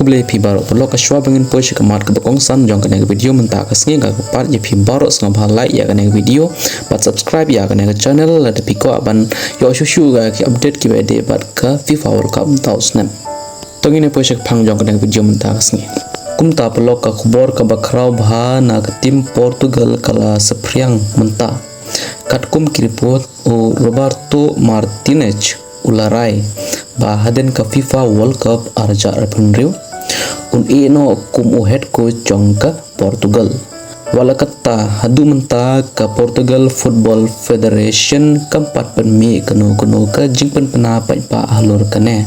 kuble pi baro polo ka shwa bangin poy shikamat ka bakong san jong ka video menta ka sngi ka part ye pi baro snga bha like ya ka video but subscribe ya ka channel la de piko aban yo shu ga ki update ki bede bat ka FIFA World Cup ta usnam tongine poy shik phang jong ka video menta ka sngi kumta polo ka khubor ka bakrau bha na ka tim Portugal kala sapriang menta katkum ki report o Roberto Martinez ularai ba haden ka FIFA World Cup arja arpunriu un eno kum o head coach jongka Portugal wala katta hadu menta ka Portugal Football Federation kampat penmi kanu ka jingpen pena pa halur kane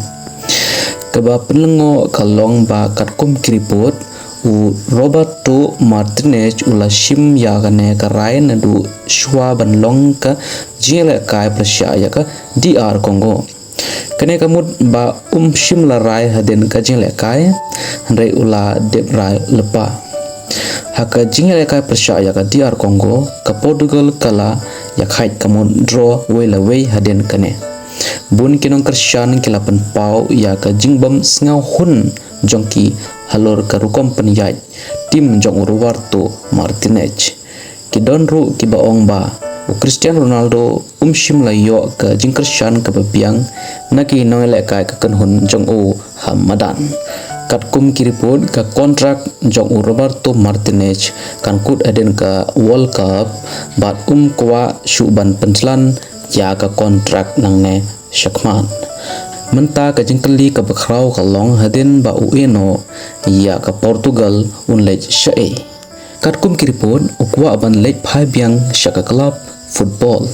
kaba penlengo kalong ba katkum ki report u Roberto Martinez ula shim ya gane ka rai na du shwa ban long ka jele kai prasya ya ka DR Congo kane kamut ba shim la rai haden ka jele kai re ula deb rai lepa haka jele kai prasya ya ka DR Congo ka Portugal kala ya khait kamut draw wela way haden kane bun kinong kersyan kilapan pau ya ka jingbam sngaw hun jongki halor karukom penyaj tim jong Roberto Martinez ki donru ki baong ba u Cristiano Ronaldo shim la yo ka jingkersyan ka babiang naki noele kai ka kanhun jong u Hamadan katkum ki report ka kontrak jong Roberto Martinez kan kut aden ka World Cup bat kwa shuban penslan ya ka kontrak nangne syakman menta ka jingkeli ka bakrau ka long haden ba ueno ya ka Portugal un lej shae katkum ki report ukwa aban lej phai biang shaka club football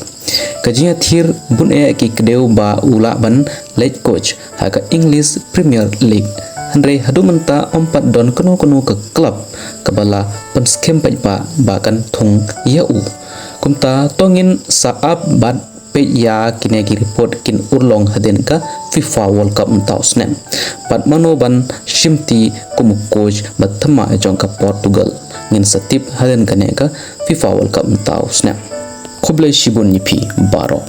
kajia thir bun e ki kdeu ba ula ban lej coach ha ka English Premier League hanre hadu menta ompat don kono ka club kabala pen skem pa kan thung ya u kumta tongin saap bat pe ya kine ki report kin urlong haden ka FIFA World Cup mtausnem pat manoban shimti kum coach bathama jong ka Portugal ngin satip haden kane ka FIFA World Cup mtausnem khoblai shibun nipi baro